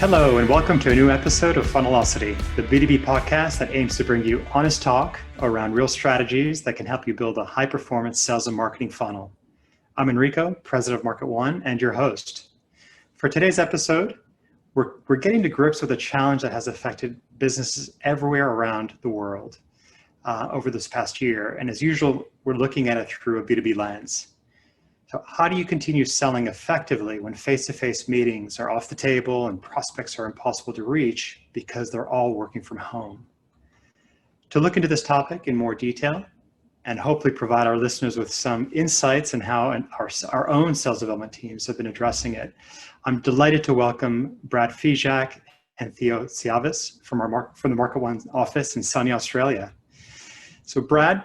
Hello, and welcome to a new episode of Funnelocity, the B2B podcast that aims to bring you honest talk around real strategies that can help you build a high-performance sales and marketing funnel. I'm Enrico, president of MarketOne, and your host. For today's episode, we're getting to grips with a challenge that has affected businesses everywhere around the world over this past year. And as usual, we're looking at it through a B2B lens. So how do you continue selling effectively when face-to-face meetings are off the table and prospects are impossible to reach because they're all working from home? To look into this topic in more detail and hopefully provide our listeners with some insights on how our own sales development teams have been addressing it, I'm delighted to welcome Brad Fijac and Theo Tsiavis from the MarketOne office in sunny Australia. So Brad,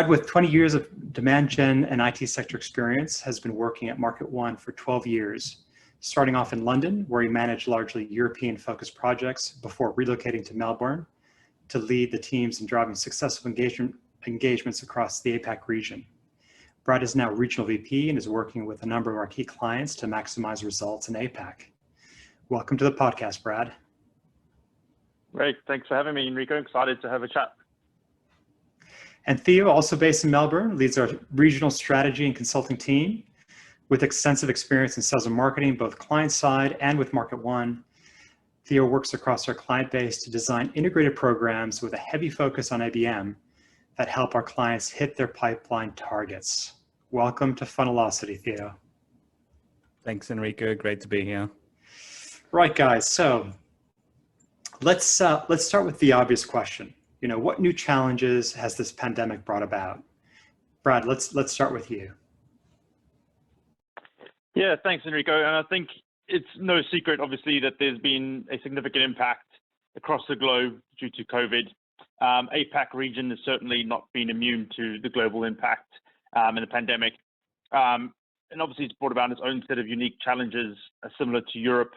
with 20 years of demand gen and IT sector experience, has been working at MarketOne for 12 years, starting off in London, where he managed largely European-focused projects before relocating to Melbourne to lead the teams in driving successful engagements across the APAC region. Brad is now regional VP and is working with a number of our key clients to maximize results in APAC. Welcome to the podcast, Brad. Great, thanks for having me, Enrico. Excited to have a chat. And Theo, also based in Melbourne, leads our regional strategy and consulting team with extensive experience in sales and marketing, both client side and with MarketOne. Theo works across our client base to design integrated programs with a heavy focus on IBM that help our clients hit their pipeline targets. Welcome to Funnelocity, Theo. Thanks, Enrico. Great to be here. Right, guys. So let's start with the obvious question. What new challenges has this pandemic brought about? Brad, let's start with you. Yeah, thanks, Enrico. And I think it's no secret, obviously, that there's been a significant impact across the globe due to COVID. APAC region has certainly not been immune to the global impact in the pandemic. And obviously, it's brought about its own set of unique challenges, similar to Europe,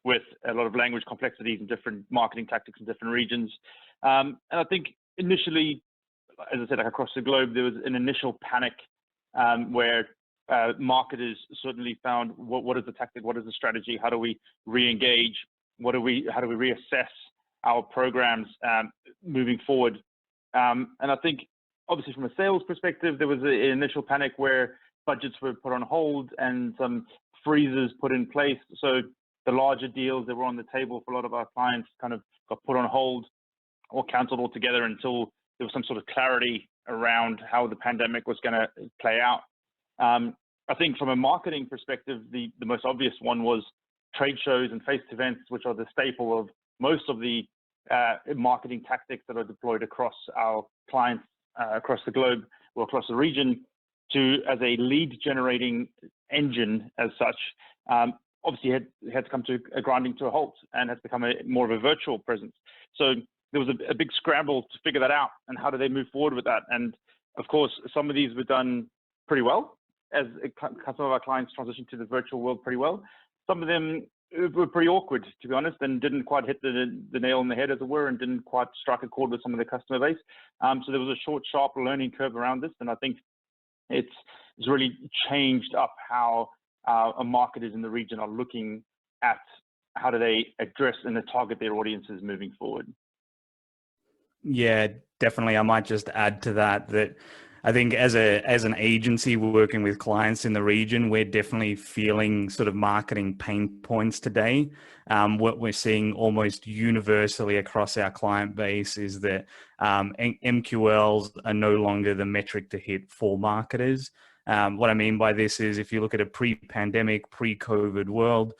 with a lot of language complexities and different marketing tactics in different regions. And I think initially, as I said, across the globe, there was an initial panic where marketers certainly found what is the tactic, what is the strategy, how do we re-engage, how do we reassess our programs moving forward. And I think obviously from a sales perspective, there was an initial panic where budgets were put on hold and some freezes put in place. So the larger deals that were on the table for a lot of our clients kind of got put on hold or cancelled altogether until there was some sort of clarity around how the pandemic was going to play out. I think from a marketing perspective, the most obvious one was trade shows and face events, which are the staple of most of the marketing tactics that are deployed across our clients across the globe or across the region as a lead generating engine as such. Obviously had to come to a grinding to a halt and has become more of a virtual presence. So there was a big scramble to figure that out and how do they move forward with that. And of course, some of these were done pretty well as some of our clients transitioned to the virtual world pretty well. Some of them were pretty awkward, to be honest, and didn't quite hit the nail on the head, as it were, and didn't quite strike a chord with some of the customer base. So there was a short, sharp learning curve around this. And I think it's really changed up how our marketers in the region are looking at how do they address and target their audiences moving forward. Yeah, definitely. I might just add to that I think as an agency working with clients in the region, we're definitely feeling sort of marketing pain points today. What we're seeing almost universally across our client base is that MQLs are no longer the metric to hit for marketers. What I mean by this is if you look at a pre-pandemic, pre-COVID world,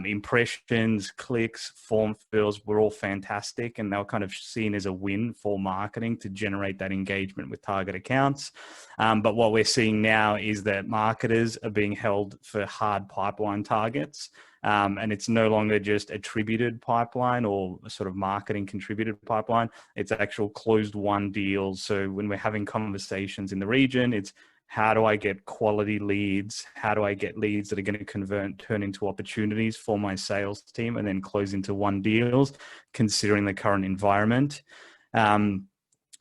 impressions, clicks, form fills were all fantastic and they were kind of seen as a win for marketing to generate that engagement with target accounts. But what we're seeing now is that marketers are being held for hard pipeline targets. And it's no longer just attributed pipeline or sort of marketing contributed pipeline. It's actual closed won deals. So when we're having conversations in the region, it's how do I get quality leads? How do I get leads that are going to turn into opportunities for my sales team and then close into won deals, considering the current environment?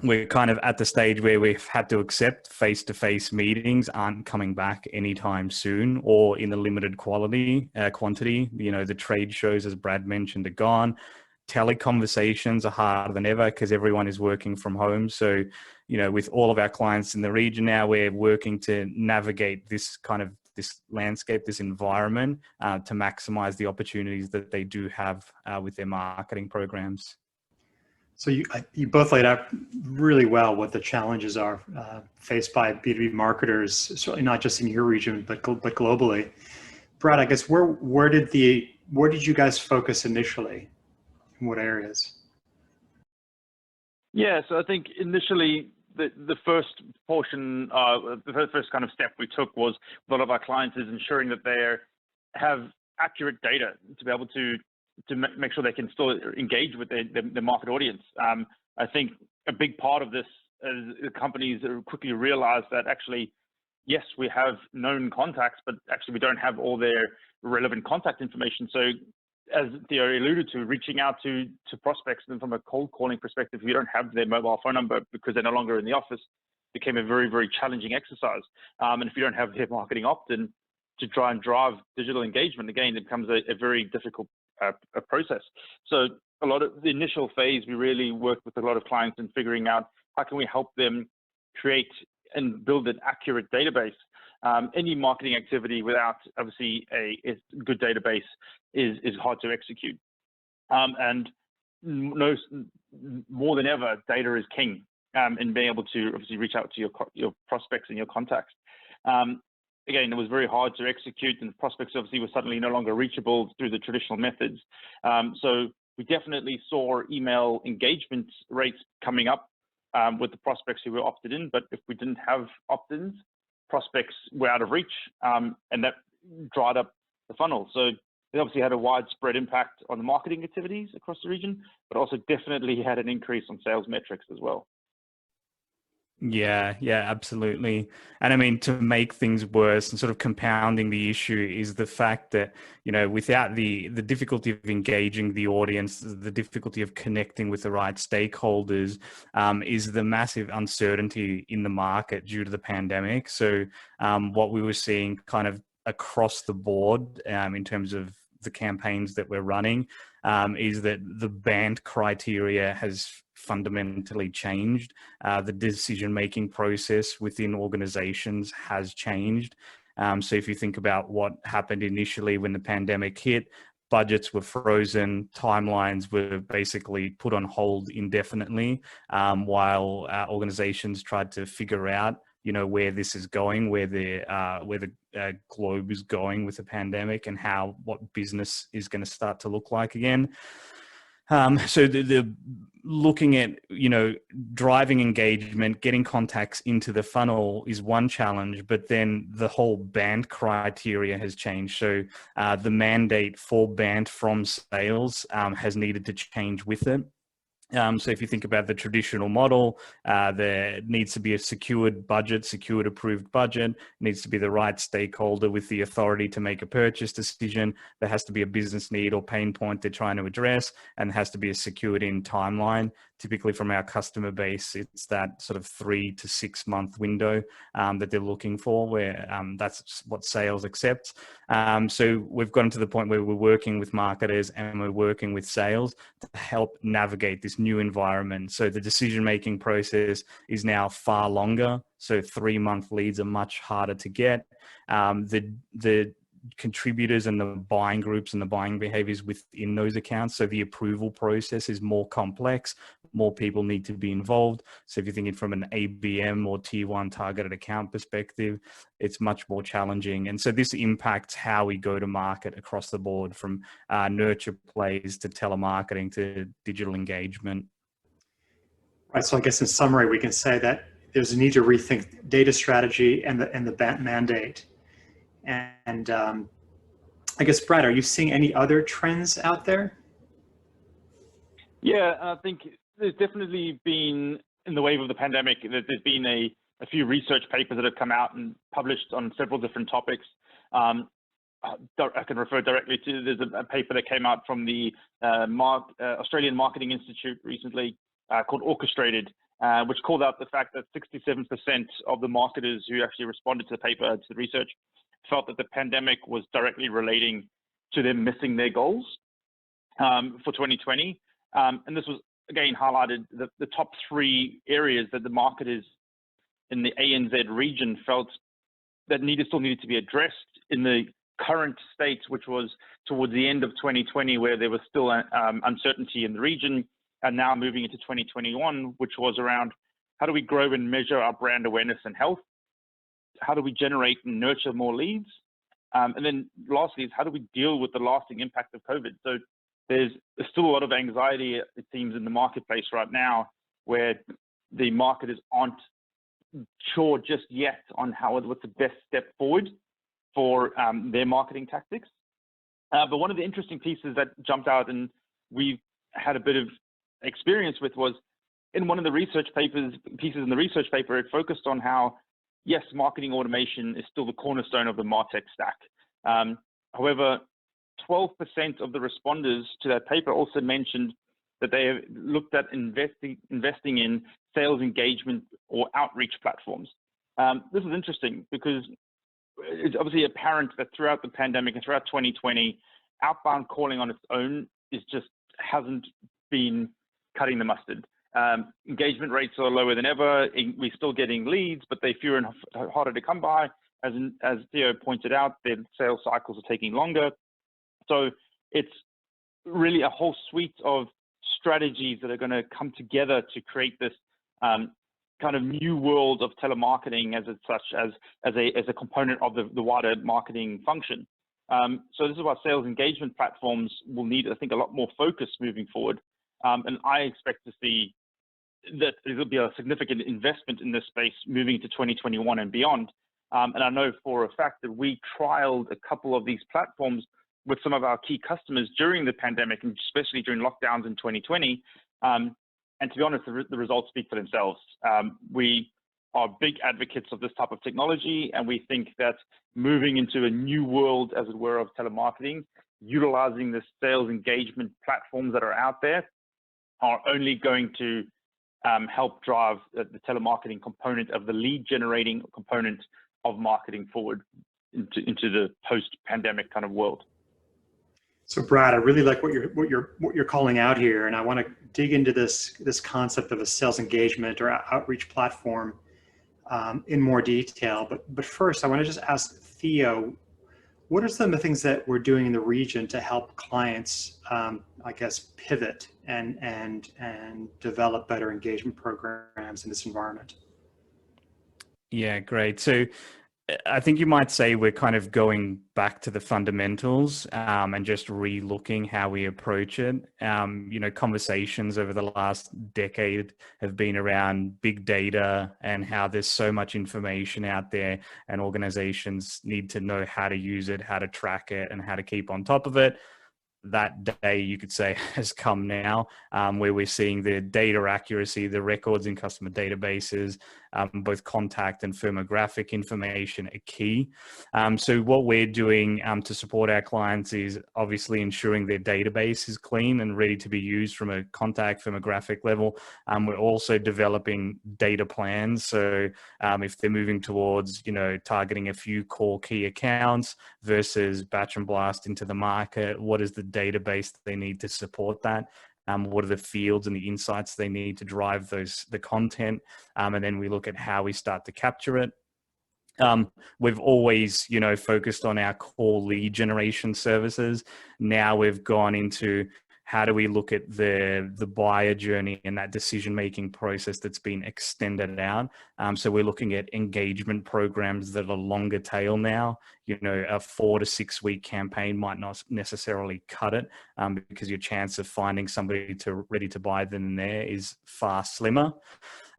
we're kind of at the stage where we've had to accept face-to-face meetings aren't coming back anytime soon, or in a limited quantity. The trade shows, as Brad mentioned, are gone. Tele conversations are harder than ever because everyone is working from home. So, with all of our clients in the region now, we're working to navigate this landscape, this environment, to maximize the opportunities that they do have with their marketing programs. So you both laid out really well what the challenges are faced by B2B marketers, certainly not just in your region, but globally. Brad, I guess where did you guys focus initially? In what areas? Yeah, so I think initially the first portion, the first kind of step we took was a lot of our clients is ensuring that they have accurate data to be able to make sure they can still engage with their market audience. I think a big part of this is companies quickly realize that actually, yes, we have known contacts, but actually we don't have all their relevant contact information. So as Theo alluded to, reaching out to prospects and from a cold calling perspective, if you don't have their mobile phone number because they're no longer in the office, became a very, very challenging exercise. And if you don't have their marketing opt-in to try and drive digital engagement, again, it becomes a very difficult a process. So a lot of the initial phase, we really worked with a lot of clients in figuring out how can we help them create and build an accurate database. Any marketing activity without obviously a good database is hard to execute. And more than ever, data is king in being able to obviously reach out to your prospects and your contacts. Again, it was very hard to execute, and prospects obviously were suddenly no longer reachable through the traditional methods. So we definitely saw email engagement rates coming up with the prospects who were opted in, but if we didn't have opt-ins, prospects were out of reach, and that dried up the funnel. So it obviously had a widespread impact on the marketing activities across the region, but also definitely had an increase on sales metrics as well. Yeah, absolutely. And I mean, to make things worse and sort of compounding the issue is the fact that, without the difficulty of engaging the audience, the difficulty of connecting with the right stakeholders, is the massive uncertainty in the market due to the pandemic. So what we were seeing kind of across the board in terms of the campaigns that we're running is that the band criteria has fundamentally changed. The decision-making process within organizations has changed. So if you think about what happened initially when the pandemic hit, budgets were frozen, timelines were basically put on hold indefinitely, while organizations tried to figure out where this is going, where the globe is going with the pandemic, and what business is going to start to look like again. So the looking at, driving engagement, getting contacts into the funnel is one challenge, but then the whole band criteria has changed. So the mandate for band from sales has needed to change with it. So if you think about the traditional model, there needs to be a secured approved budget, needs to be the right stakeholder with the authority to make a purchase decision. There has to be a business need or pain point they're trying to address, and has to be a secured in timeline. Typically from our customer base, it's that sort of 3 to 6 month window that they're looking for, where that's what sales accepts. So we've gotten to the point where we're working with marketers and we're working with sales to help navigate this new environment. So the decision-making process is now far longer. So 3-month leads are much harder to get. The contributors and the buying groups and the buying behaviors within those accounts. So the approval process is more complex. More people need to be involved. So if you're thinking from an ABM or tier 1 targeted account perspective, it's much more challenging. And so this impacts how we go to market across the board, from nurture plays to telemarketing to digital engagement. Right. So I guess in summary, we can say that there's a need to rethink data strategy and the mandate. And I guess, Brad, are you seeing any other trends out there? Yeah, I think there's definitely been, in the wave of the pandemic, there's been a few research papers that have come out and published on several different topics. I can refer directly to, there's a paper that came out from the Australian Marketing Institute recently called Orchestrated, which called out the fact that 67% of the marketers who actually responded to the paper, to the research, felt that the pandemic was directly relating to them missing their goals for 2020. And this was, again, highlighted the top 3 areas that the marketers in the ANZ region felt that still needed to be addressed in the current state, which was towards the end of 2020, where there was still uncertainty in the region, and now moving into 2021, which was around how do we grow and measure our brand awareness and health? How do we generate and nurture more leads? And then lastly is how do we deal with the lasting impact of COVID? So there's still a lot of anxiety, it seems, in the marketplace right now, where the marketers aren't sure just yet on what's the best step forward for their marketing tactics. But one of the interesting pieces that jumped out and we've had a bit of experience with was in one of the pieces in the research paper, it focused on how, yes, marketing automation is still the cornerstone of the MarTech stack. However, 12% of the responders to that paper also mentioned that they have looked at investing in sales engagement or outreach platforms. This is interesting because it's obviously apparent that throughout the pandemic and throughout 2020, outbound calling on its own hasn't been cutting the mustard. Engagement rates are lower than ever. We're still getting leads, but they're fewer and harder to come by. As Theo pointed out, their sales cycles are taking longer. So it's really a whole suite of strategies that are going to come together to create this kind of new world of telemarketing as a component of the wider marketing function. So this is why sales engagement platforms will need, I think, a lot more focus moving forward. And I expect to see that there will be a significant investment in this space moving into 2021 and beyond. And I know for a fact that we trialed a couple of these platforms with some of our key customers during the pandemic, and especially during lockdowns in 2020. And to be honest, the results speak for themselves. We are big advocates of this type of technology, and we think that moving into a new world, as it were, of telemarketing, utilizing the sales engagement platforms that are out there are only going to help drive the telemarketing component of the lead generating component of marketing forward into the post-pandemic kind of world. So Brad, I really like what you're calling out here, and I want to dig into this concept of a sales engagement or outreach platform in more detail. But first, I want to just ask Theo, what are some of the things that we're doing in the region to help clients, I guess, pivot and develop better engagement programs in this environment? Yeah, great. So I think you might say we're kind of going back to the fundamentals and just re-looking how we approach it. Conversations over the last decade have been around big data and how there's so much information out there, and organizations need to know how to use it, how to track it, and how to keep on top of it. That day, you could say, has come now, where we're seeing the data accuracy, the records in customer databases, both contact and firmographic information are key. So what we're doing to support our clients is obviously ensuring their database is clean and ready to be used from a contact firmographic level. We're also developing data plans. So if they're moving towards, targeting a few core key accounts versus batch and blast into the market, what is the database that they need to support that? What are the fields and the insights they need to drive the content? And then we look at how we start to capture it. We've always, focused on our core lead generation services. Now we've gone into how do we look at the buyer journey and that decision-making process that's been extended out. So we're looking at engagement programs that are longer tail now. A 4 to 6 week campaign might not necessarily cut it because your chance of finding somebody ready to buy then and there is far slimmer.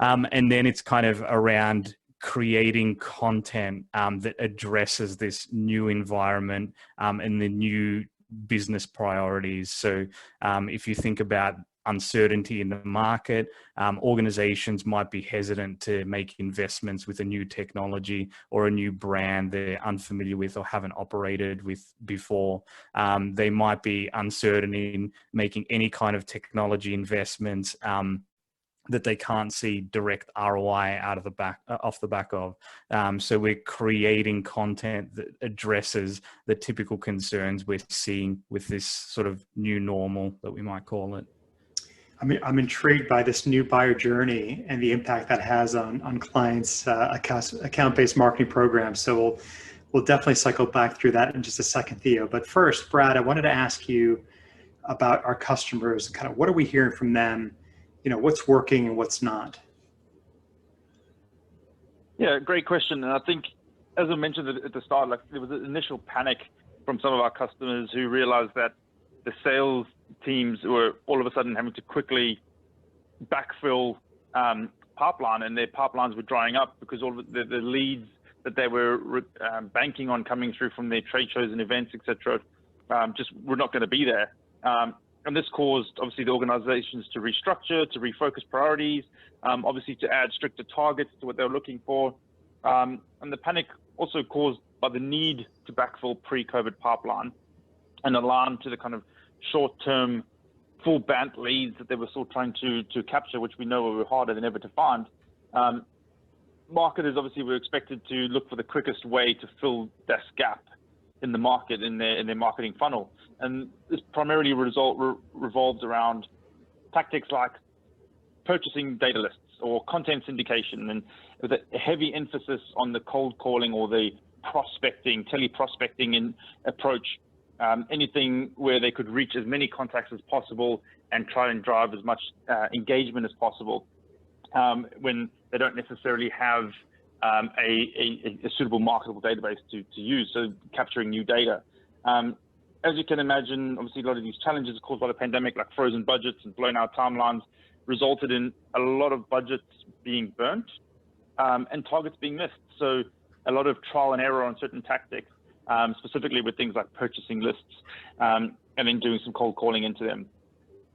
And then it's kind of around creating content that addresses this new environment and the new business priorities. So if you think about uncertainty in the market, organizations might be hesitant to make investments with a new technology or a new brand they're unfamiliar with or haven't operated with before. They might be uncertain in making any kind of technology investments that they can't see direct ROI out of the back off the back of. So we're creating content that addresses the typical concerns we're seeing with this sort of new normal that we might call it. I'm intrigued by this new buyer journey and the impact that has on clients' account-based marketing programs. So we'll definitely cycle back through that in just a second, Theo. But first, Brad, I wanted to ask you about our customers and kind of what are we hearing from them? You know, what's working and what's not? Yeah, great question. And I think, as I mentioned at the start, like there was an initial panic from some of our customers who realized that the sales teams were all of a sudden having to quickly backfill pipeline, and their pipelines were drying up because all of the leads that they were banking on coming through from their trade shows and events, etc., just were not going to be there. And this caused, obviously, the organizations to restructure, to refocus priorities, obviously to add stricter targets to what they were looking for. And the panic also caused by the need to backfill pre-COVID pipeline and align to the kind of short-term full band leads that they were still trying to capture, which we know were harder than ever to find. Marketers obviously were expected to look for the quickest way to fill this gap in the market, in their marketing funnel. And this primarily revolves around tactics like purchasing data lists or content syndication, and with a heavy emphasis on the cold calling or the prospecting, teleprospecting in approach, anything where they could reach as many contacts as possible and try and drive as much engagement as possible when they don't necessarily have a suitable marketable database to use, so capturing new data. As you can imagine, obviously a lot of these challenges caused by the pandemic, like frozen budgets and blown out timelines, resulted in a lot of budgets being burnt and targets being missed. So a lot of trial and error on certain tactics, specifically with things like purchasing lists and then doing some cold calling into them.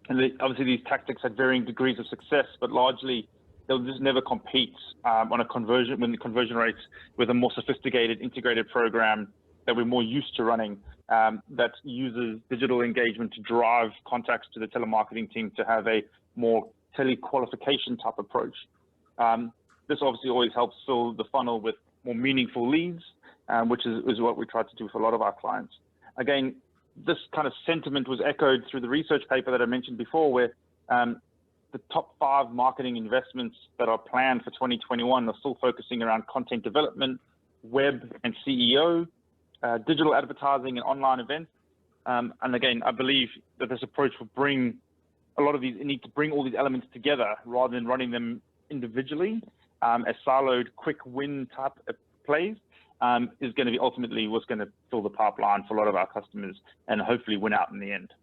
And obviously these tactics had varying degrees of success, but largely they'll just never compete on a conversion, when the conversion rates with a more sophisticated integrated program that we're more used to running, that uses digital engagement to drive contacts to the telemarketing team to have a more telequalification type approach. This obviously always helps fill the funnel with more meaningful leads, which is what we try to do for a lot of our clients. Again, this kind of sentiment was echoed through the research paper that I mentioned before, where the top 5 marketing investments that are planned for 2021 are still focusing around content development, web and CEO, digital advertising and online events. And again, I believe that this approach will bring a lot of these, need to bring all these elements together rather than running them individually as siloed quick win type of plays, is going to be ultimately what's going to fill the pipeline for a lot of our customers and hopefully win out in the end.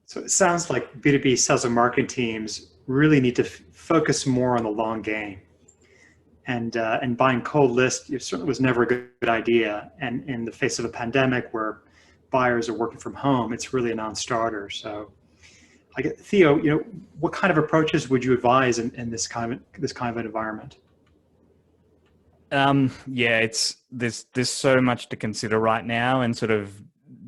So it sounds like B2B sales and marketing teams really need to focus more on the long game. And buying cold lists certainly was never a good idea. And in the face of a pandemic where buyers are working from home, it's really a non-starter. So Theo, what kind of approaches would you advise in this kind of an environment? Yeah, there's so much to consider right now, and sort of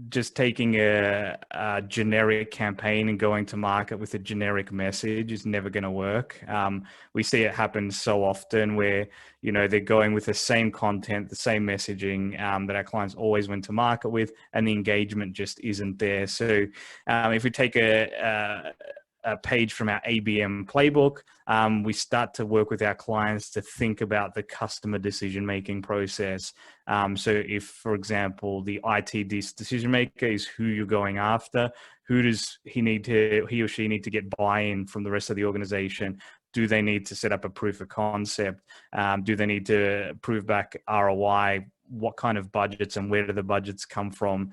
just taking a generic campaign and going to market with a generic message is never going to work. We see it happen so often where, they're going with the same content, the same messaging that our clients always went to market with, and the engagement just isn't there. So if we take a page from our ABM playbook, we start to work with our clients to think about the customer decision-making process. So if, for example, the IT decision maker is who you're going after, who does he or she need to get buy-in from the rest of the organization? Do they need to set up a proof of concept? Do they need to prove back ROI? What kind of budgets and where do the budgets come from?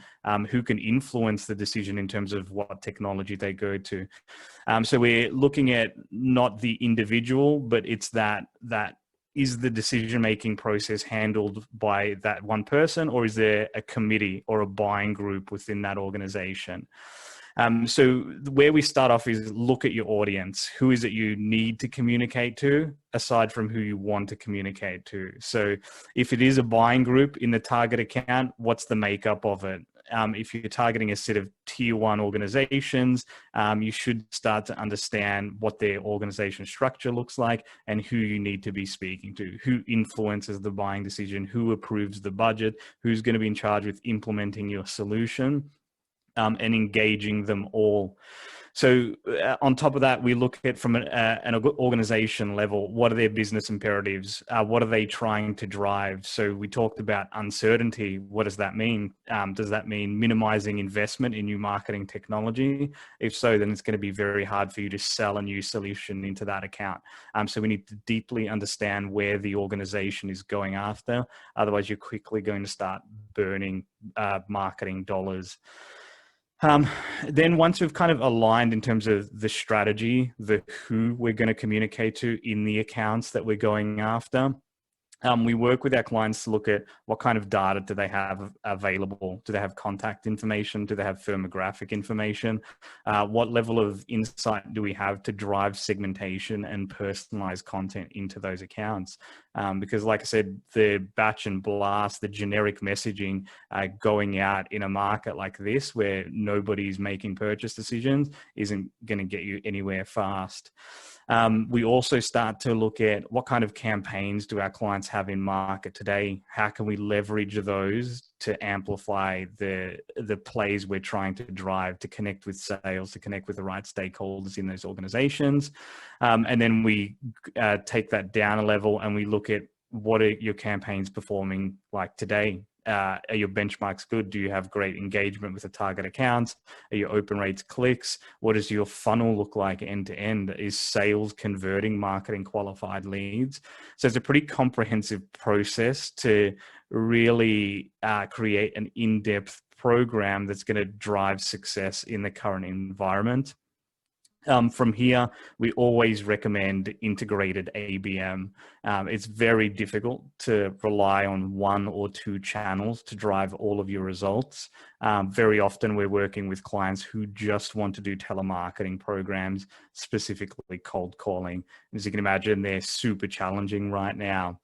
Who can influence the decision in terms of what technology they go to? So we're looking at not the individual, but it's that is the decision-making process handled by that one person, or is there a committee or a buying group within that organization? So where we start off is look at your audience. Who is it you need to communicate to, aside from who you want to communicate to? So if it is a buying group in the target account, what's the makeup of it? if you're targeting a set of tier one organizations, you should start to understand what their organization structure looks like and who you need to be speaking to, who influences the buying decision, who approves the budget, who's going to be in charge with implementing your solution, and engaging them all. So on top of that, we look at from an organization level, what are their business imperatives? What are they trying to drive? So we talked about uncertainty. What does that mean? Does that mean minimizing investment in new marketing technology? If so, then it's going to be very hard for you to sell a new solution into that account. So we need to deeply understand where the organization is going after. Otherwise, you're quickly going to start burning marketing dollars. Then once we've kind of aligned in terms of the strategy, the who we're going to communicate to in the accounts that we're going after, we work with our clients to look at what kind of data do they have available. Do they have contact information? Do they have firmographic information? What level of insight do we have to drive segmentation and personalized content into those accounts? Because like I said, the batch and blast, the generic messaging going out in a market like this where nobody's making purchase decisions isn't going to get you anywhere fast. We also start to look at what kind of campaigns do our clients have in market today? How can we leverage those to amplify the plays we're trying to drive to connect with sales, to connect with the right stakeholders in those organizations? And then we take that down a level and we look at what are your campaigns performing like today? Are your benchmarks good? Do you have great engagement with the target accounts? Are your open rates clicks? What does your funnel look like end to end? Is sales converting marketing qualified leads? So it's a pretty comprehensive process to really create an in-depth program that's going to drive success in the current environment. From here, we always recommend integrated ABM. It's very difficult to rely on one or two channels to drive all of your results. Very often we're working with clients who just want to do telemarketing programs, specifically cold calling. As you can imagine, they're super challenging right now.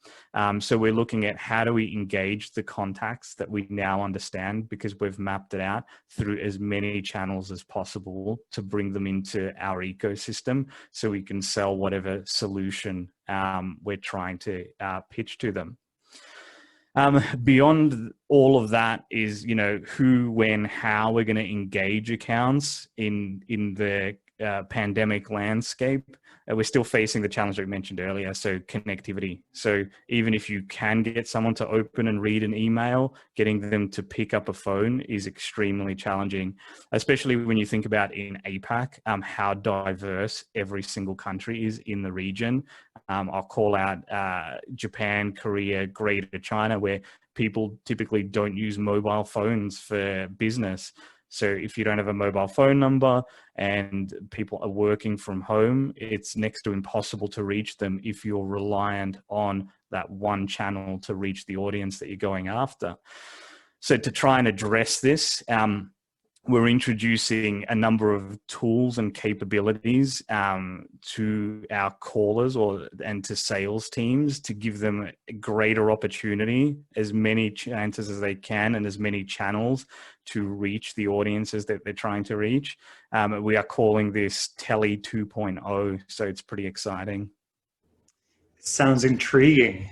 So we're looking at how do we engage the contacts that we now understand because we've mapped it out through as many channels as possible to bring them into our ecosystem so we can sell whatever solution we're trying to pitch to them. Beyond all of that is, who, when, how we're going to engage accounts in the pandemic landscape. We're still facing the challenge that we mentioned earlier, so connectivity. So even if you can get someone to open and read an email, getting them to pick up a phone is extremely challenging, especially when you think about in APAC, how diverse every single country is in the region. I'll call out Japan, Korea, Greater China, where people typically don't use mobile phones for business. So if you don't have a mobile phone number and people are working from home, it's next to impossible to reach them if you're reliant on that one channel to reach the audience that you're going after. So to try and address this, we're introducing a number of tools and capabilities to our callers and to sales teams to give them a greater opportunity, as many chances as they can and as many channels to reach the audiences that they're trying to reach. We are calling this Tele 2.0, so it's pretty exciting. Sounds intriguing.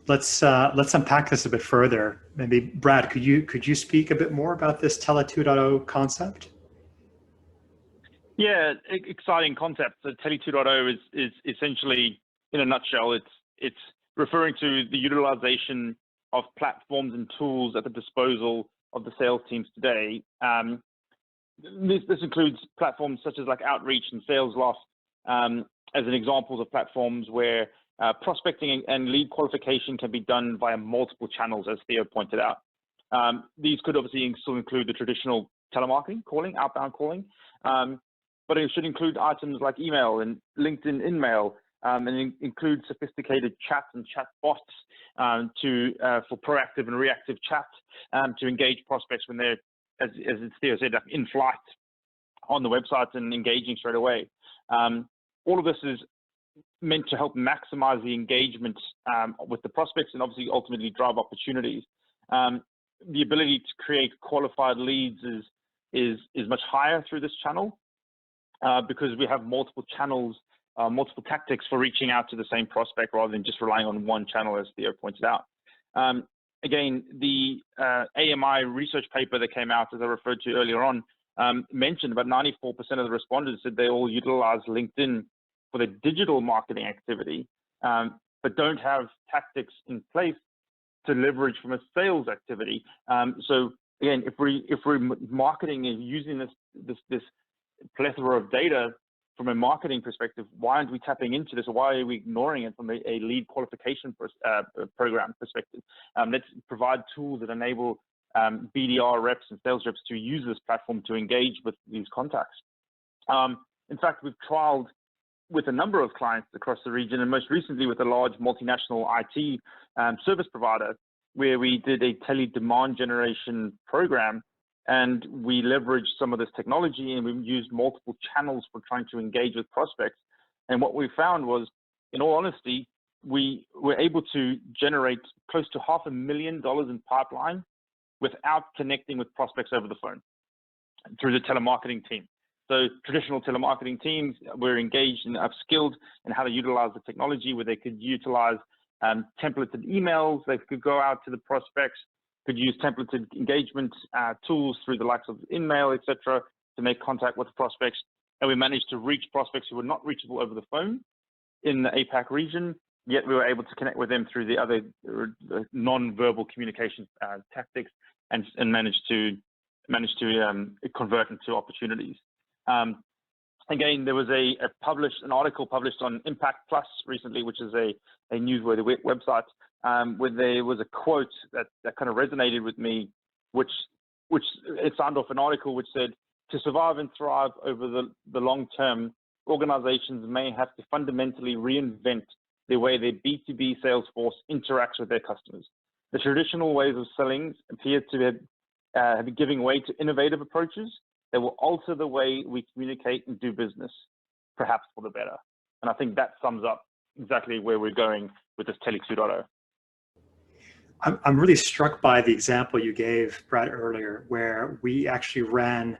Let's unpack this a bit further. Maybe Brad, could you speak a bit more about this Tele 2.0 concept? Yeah, exciting concept. So Tele 2.0 is essentially, in a nutshell, it's referring to the utilization of platforms and tools at the disposal of the sales teams today. This includes platforms such as like Outreach and Sales Loft as an examples of platforms where prospecting and lead qualification can be done via multiple channels, as Theo pointed out. These could obviously still include the traditional telemarketing, calling, outbound calling, but it should include items like email and LinkedIn InMail, and include sophisticated chat and chat bots for proactive and reactive chat to engage prospects when they're, as Theo said, in flight on the website and engaging straight away. All of this is meant to help maximize the engagement with the prospects and obviously ultimately drive opportunities. the ability to create qualified leads is much higher through this channel because we have multiple channels, multiple tactics for reaching out to the same prospect rather than just relying on one channel, as Theo pointed out. Again, the AMI research paper that came out, as I referred to earlier on, mentioned about 94% of the respondents said they all utilize LinkedIn for their digital marketing activity, but don't have tactics in place to leverage from a sales activity. So again, if we're marketing and using this plethora of data from a marketing perspective, why aren't we tapping into this? Or why are we ignoring it from a lead qualification program perspective? Let's provide tools that enable BDR reps and sales reps to use this platform to engage with these contacts. In fact, we've trialed with a number of clients across the region, and most recently with a large multinational IT service provider, where we did a Tele demand generation program, and we leveraged some of this technology, and we used multiple channels for trying to engage with prospects. And what we found was, in all honesty, we were able to generate close to $500,000 in pipeline without connecting with prospects over the phone through the telemarketing team. So traditional telemarketing teams were engaged and upskilled in how to utilize the technology, where they could utilize templated emails, they could go out to the prospects, could use templated engagement tools through the likes of email, etc., to make contact with prospects. And we managed to reach prospects who were not reachable over the phone in the APAC region, yet we were able to connect with them through the other non-verbal communication tactics and manage to convert into opportunities. Again, there was an article published on Impact Plus recently, which is a newsworthy website, where there was a quote that kind of resonated with me, which it signed off an article which said, to survive and thrive over the long term, organizations may have to fundamentally reinvent the way their B2B sales force interacts with their customers. The traditional ways of selling appear to be giving way to innovative approaches that will alter the way we communicate and do business, perhaps for the better. And I think that sums up exactly where we're going with this Tele 2.0. I'm really struck by the example you gave, Brad, earlier, where we actually ran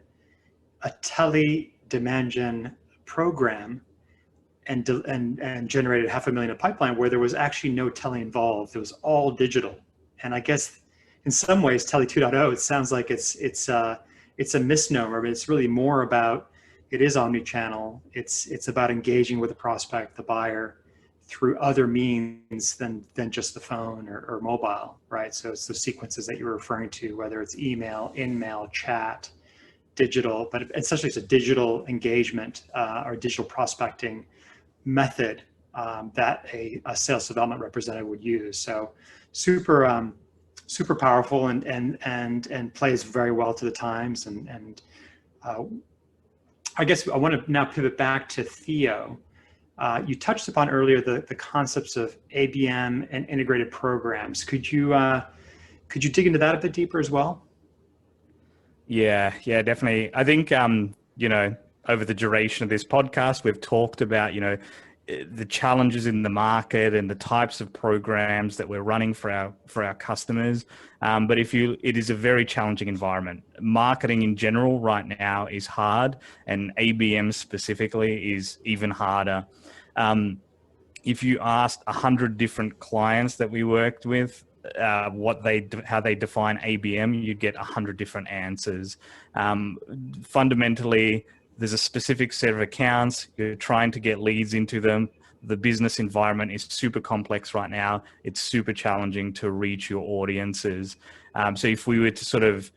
a Tele demand gen program and generated $500,000 in pipeline where there was actually no Tele involved. It was all digital. And I guess in some ways, Tele 2.0, it sounds like it's a misnomer. I mean, it's really more about, it is omni-channel. It's about engaging with the prospect, the buyer, through other means than just the phone or mobile, right? So it's the sequences that you're referring to, whether it's email, in-mail, chat, digital, but essentially it's a digital engagement or digital prospecting method that a sales development representative would use. So super powerful and plays very well to the times. And I guess I want to now pivot back to Theo. You touched upon earlier the concepts of ABM and integrated programs. Could you dig into that a bit deeper as well? Yeah, definitely. I think, over the duration of this podcast, we've talked about, the challenges in the market and the types of programs that we're running for our customers. But it is a very challenging environment. Marketing in general right now is hard, and ABM specifically is even harder. If you asked 100 different clients that we worked with, how they define ABM, you'd get 100 different answers. Fundamentally, there's a specific set of accounts. You're trying to get leads into them. The business environment is super complex right now. It's super challenging to reach your audiences. So if we were to sort of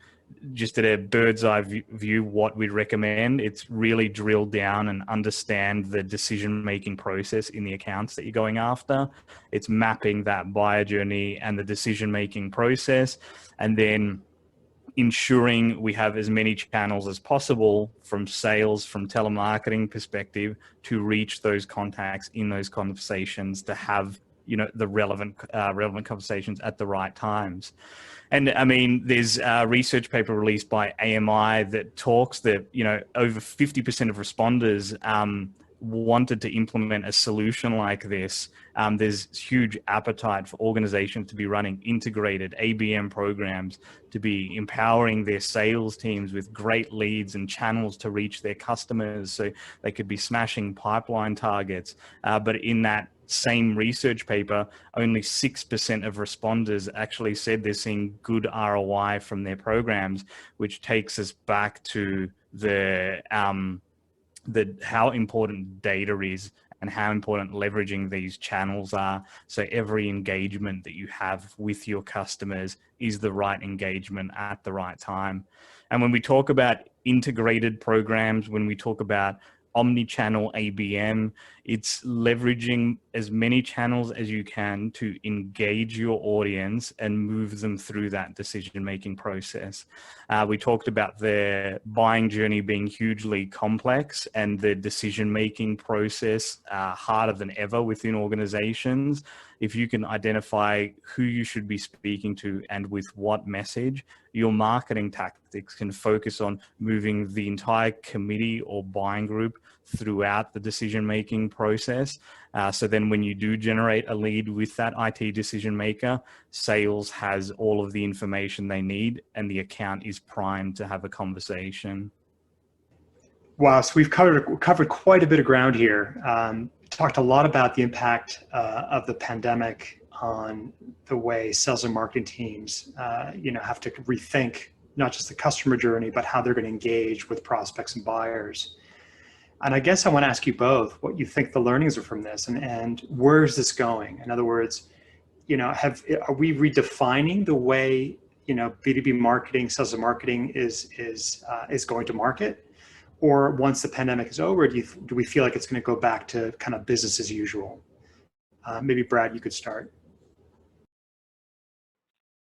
just at a bird's eye view, what we'd recommend, it's really drill down and understand the decision-making process in the accounts that you're going after. It's mapping that buyer journey and the decision-making process, and then ensuring we have as many channels as possible from sales, from telemarketing perspective, to reach those contacts in those conversations, to have the relevant conversations at the right times. And I mean, there's a research paper released by AMI that talks that over 50% of responders wanted to implement a solution like this, there's huge appetite for organizations to be running integrated ABM programs, to be empowering their sales teams with great leads and channels to reach their customers so they could be smashing pipeline targets. But in that same research paper, only 6% of responders actually said they're seeing good ROI from their programs, which takes us back to the how important data is and how important leveraging these channels are. So every engagement that you have with your customers is the right engagement at the right time. And when we talk about integrated programs, when we talk about omni-channel ABM, it's leveraging as many channels as you can to engage your audience and move them through that decision-making process. We talked about the buying journey being hugely complex and the decision-making process harder than ever within organizations. If you can identify who you should be speaking to and with what message, your marketing tactics can focus on moving the entire committee or buying group throughout the decision-making process. So then when you do generate a lead with that IT decision maker, sales has all of the information they need and the account is primed to have a conversation. Wow, so we've covered quite a bit of ground here. Talked a lot about the impact of the pandemic on the way sales and marketing teams, have to rethink not just the customer journey, but how they're going to engage with prospects and buyers. And I guess I want to ask you both what you think the learnings are from this, and where is this going? In other words, are we redefining the way B2B marketing, sales and marketing is going to market? Or once the pandemic is over, do we feel like it's going to go back to kind of business as usual? Maybe Brad, you could start.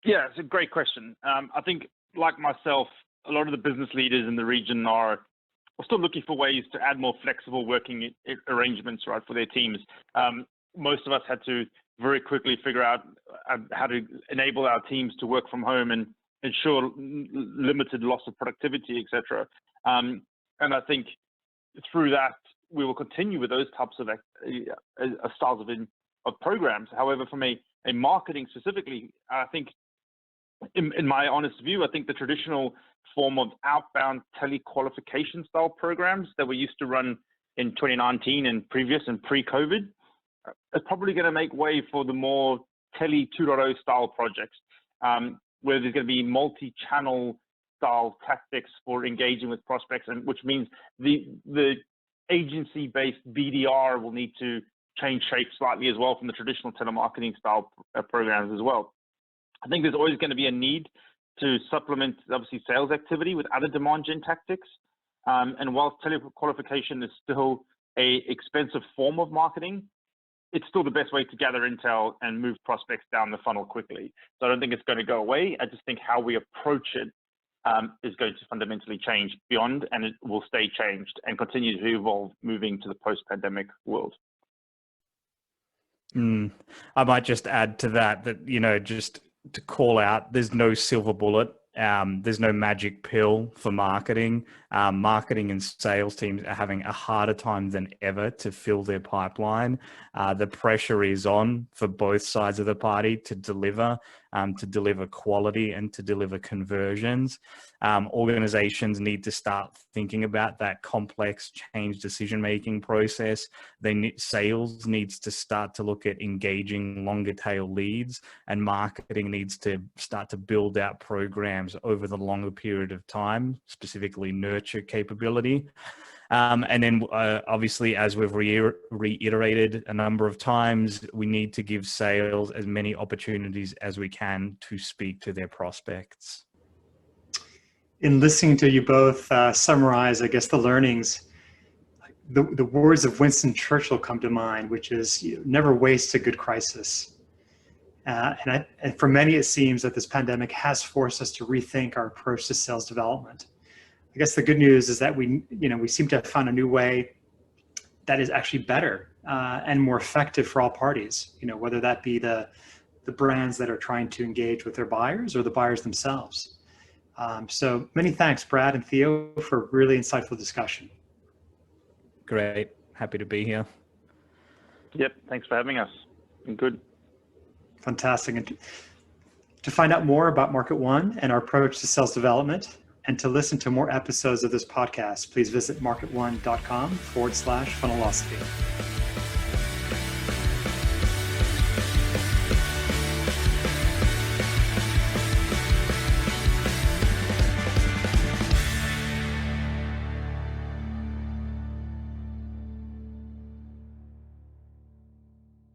Yeah, it's a great question. I think, like myself, a lot of the business leaders in the region are still looking for ways to add more flexible working arrangements, right, for their teams. Most of us had to very quickly figure out how to enable our teams to work from home and ensure limited loss of productivity, etc. And I think through that, we will continue with those types of styles of programs. However, from a marketing specifically, I think, in my honest view, I think the traditional form of outbound tele-qualification style programs that we used to run in 2019 and previous and pre-COVID is probably going to make way for the more Tele 2.0 style projects, where there's going to be multi-channel style tactics for engaging with prospects, and which means the agency-based BDR will need to change shape slightly as well from the traditional telemarketing style programs as well. I think there's always going to be a need to supplement, obviously, sales activity with other demand gen tactics. And whilst tele-qualification is still an expensive form of marketing, it's still the best way to gather intel and move prospects down the funnel quickly. So I don't think it's going to go away. I just think how we approach it is going to fundamentally change beyond, and it will stay changed and continue to evolve moving to the post-pandemic world. I might just add to that, just to call out, there's no silver bullet. There's no magic pill for marketing. Marketing and sales teams are having a harder time than ever to fill their pipeline. The pressure is on for both sides of the party to deliver quality and to deliver conversions. Organizations need to start thinking about that complex change decision-making process. Sales needs to start to look at engaging longer tail leads, and marketing needs to start to build out programs over the longer period of time, specifically nurture capability. And then obviously, as we've reiterated a number of times, we need to give sales as many opportunities as we can to speak to their prospects. In listening to you both summarize, I guess, the learnings, the words of Winston Churchill come to mind, which is, never waste a good crisis. And for many, it seems that this pandemic has forced us to rethink our approach to sales development. I guess the good news is that we seem to have found a new way that is actually better and more effective for all parties, whether that be the brands that are trying to engage with their buyers or the buyers themselves. So many thanks, Brad and Theo, for really insightful discussion. Great. happy to be here. Yep, thanks for having us. Been good. Fantastic. And to find out more about MarketOne and our approach to sales development, and to listen to more episodes of this podcast, please visit marketone.com/Funnelocity.